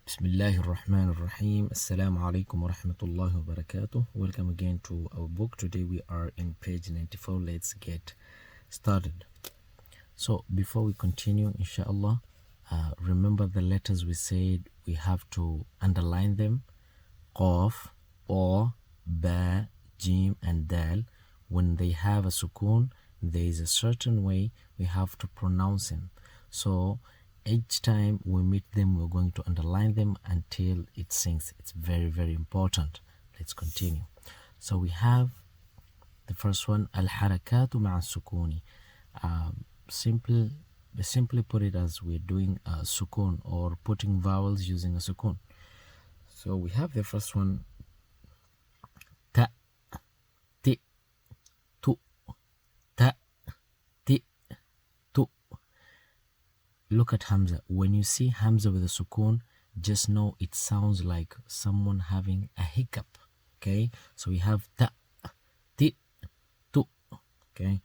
بسم الله الرحمن الرحيم. Assalamu alaikum wa rahmatullahi wa barakatuh. Welcome again to our book. Today we are in page 94. Let's get started. So before we continue, inshallah, remember the letters we said we have to underline them. Qaf, O, Ba, Jim and Dal. When they have a sukoon, there is a certain way we have to pronounce them. So each time we meet them, we're going to underline them until it sinks. It's very, very important. Let's continue. So we have the first one, al-harakatu ma'a sukuni. Simply put it as we're doing a sukoon or putting vowels using a sukoon. So we have the first one, ta, ti, tu, ta, ti, tu. Look at Hamza. When you see Hamza with a sukoon, just know it sounds like someone having a hiccup. Okay? So we have ta, ti, tu. Okay?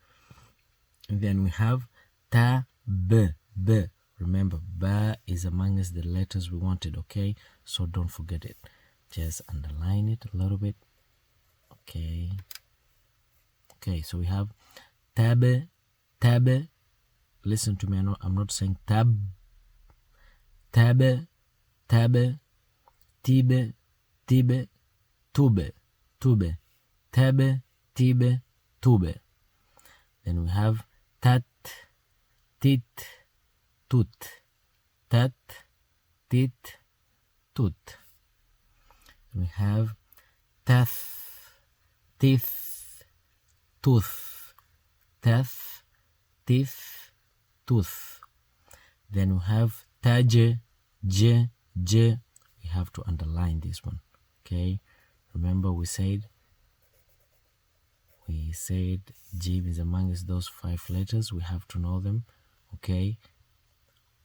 And then we have ta, b, b. Remember, ba is amongst the letters we wanted. Okay? So don't forget it. Just underline it a little bit. Okay? Okay, so we have tab, tab. Listen to me, I'm not saying tab, tab, tab, tibe, tibe, tube, tube, tab, tibe, tube. Then we have tat, tit, tut, tat, tit, tut. Then we have tath, tith, tooth, tath, tith, tooth. Then we have taj, j, j. We have to underline this one. Okay, remember we said jim is amongst those 5 letters. We have to know them. Okay,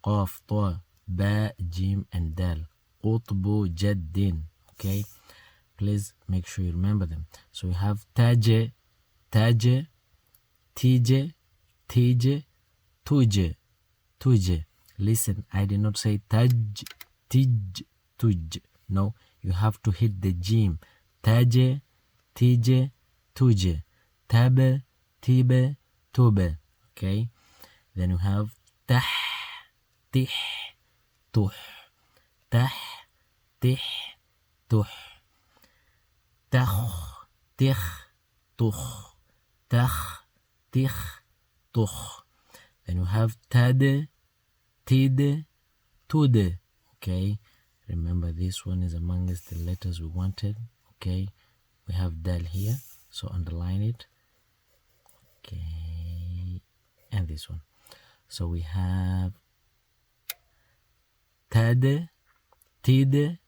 qaf, ta, ba, jim and dal. Qutbu, jaddin. Okay, please make sure you remember them. So we have taj, taj, tj, tj, tuj, tuj. Listen, I did not say taj, tij, tuj. No, you have to hit the jim. Taj, tj, tuj. Tab, tibe, tube. Okay. Then you have tah, tih, tuh. Tah, tih, tuh. Takh, tich, tuch. Takh, tich, tuch. Then you have tad, tid, tud. Okay, remember this one is amongst the letters we wanted. Okay, we have dal here, so underline it. Okay, and this one. So we have tad, tid,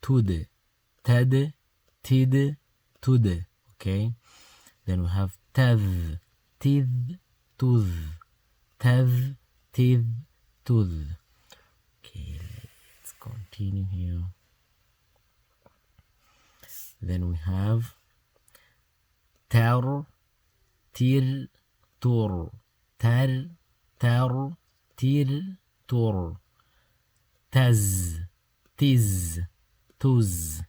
tud. Tad, tid, tud. Okay, then we have tath, tith, tooth. Tav, tiv, tooth. Okay, let's continue here. Then we have tar, tir, tur. Tar, tar, tir, tur. Taz, tiz, tuz.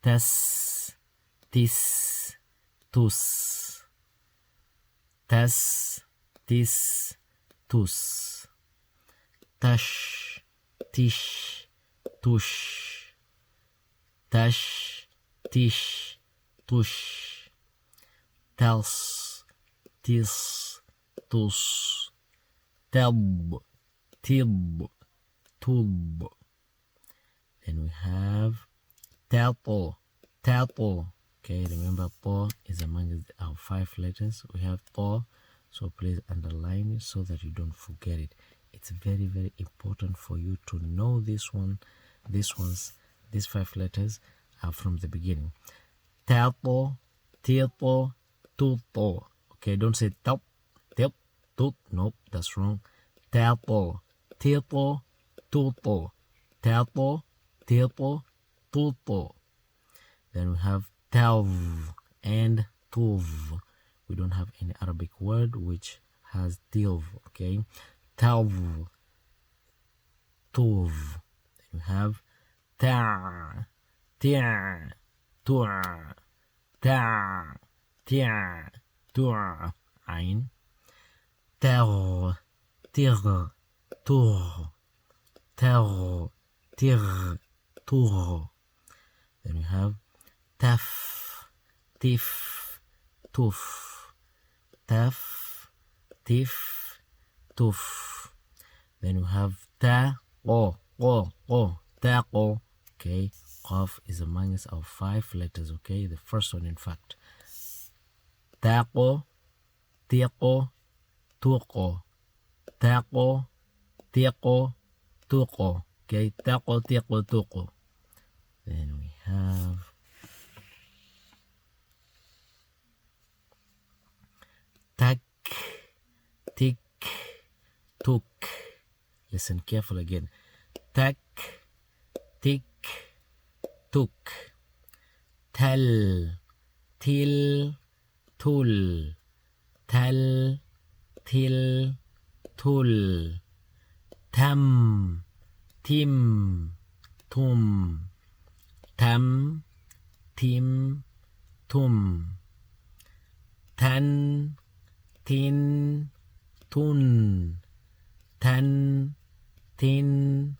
Tas, tis, tus. Tas, tis, tus. Tash, tish, tush. Tash, tish, tush. Tals, tis, tus. Tab, tib, tub. Then we have tato, tato. Okay, remember ta is among our 5 letters. We have ta, so please underline it so that you don't forget it. It's very, very important for you to know this one. These 5 letters are from the beginning. Tato, tito, tuto. Okay, don't say tap, tip, tut. Nope, that's wrong. Tato, tito, tuto. Tato, tito, tuto. Then we have tav and tuv. We don't have any Arabic word which has tilv. Okay, tav, tuv. Then we have تع تع تع تع تع تع عين تغ تغ تغ تغ تغ تغ. Then we have taf tif tuf taf tif tuf. Then we have ta o ta o. Okay, qaf is amongst our 5 letters. Okay, the first one in fact. Taqo tiqo tuqo taqo tiqo tuqo. Okay, taqo tiqo tuqo. Then we have tak tik tuk. Listen careful again. Tak tik tuk. Tal til tul. Tal til tul. Tam tim tum. Tam tim tum. Tan tin tun. Tan tin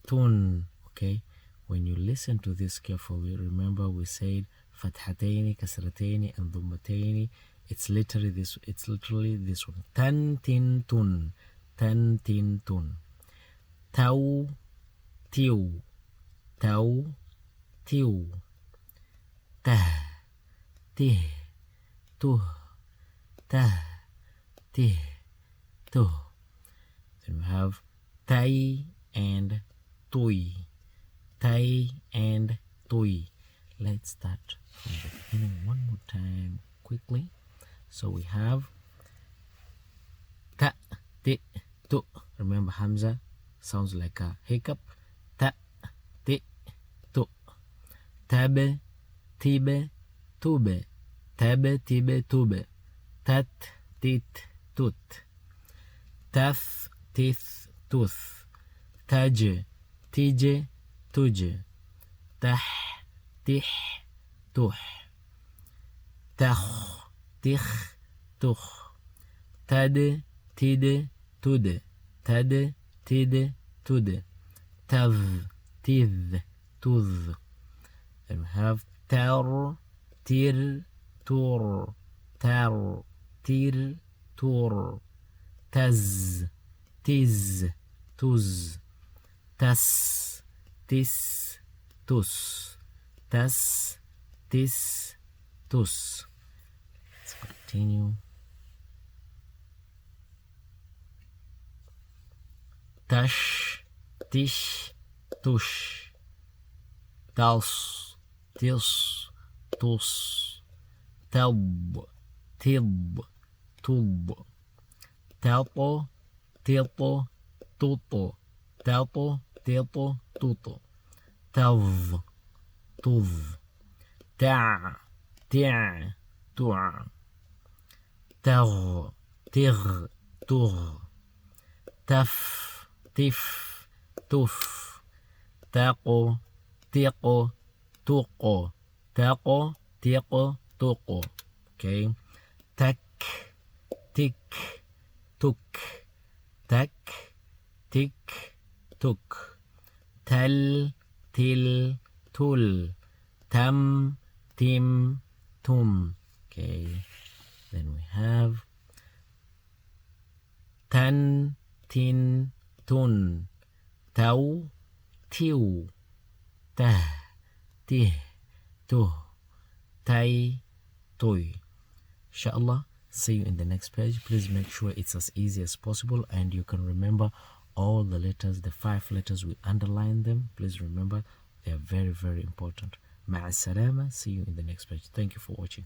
tun. Okay, when you listen to this carefully, remember we said fathatayni, kasratayni, and dhummatayni. It's literally this one. Tan tin tun. Tan tin tun. Tau tiu. Tau tiu. Tah tih tuh. Tah tih tuh. Then we have tai and tui. Tai and tui. Let's start from the beginning one more time quickly. So we have ta ti tu. Remember Hamza sounds like a hiccup. Ta ti tu. Tabe tibe tube. Tabe tibe tube. Tat tit tut. Taf tith tuth. Taj tije tuje. Tah tih tuh. Takh tich tuch. Tade tide tude. Tade tide tude. Tav tith tuz. Then we have tar tir tur. Tar tir tur. Taz tiz tuz. Tas tis tus. Tas tis tus. Let's continue. Tash tish tush. Tas tis tus. Tab tib tub. Tapo tipo tuto. Tapo tipo tuto. Tav tuv. Ta tia tua. Tag tir tur. Taf tif tuf. Taco tico tuco. Taco tico tuco. Okay. Tak tik tuk. Tak tik tuk. Tal til tul. Tam tim tum. Okay, then we have tan tin tun. Tau tiu. Tah tih tuh. Tai toy. Inshallah, see you in the next page. Please make sure it's as easy as possible and you can remember all the letters, the 5 letters, we underline them. Please remember, they are very, very important. Ma'a salama. See you in the next page. Thank you for watching.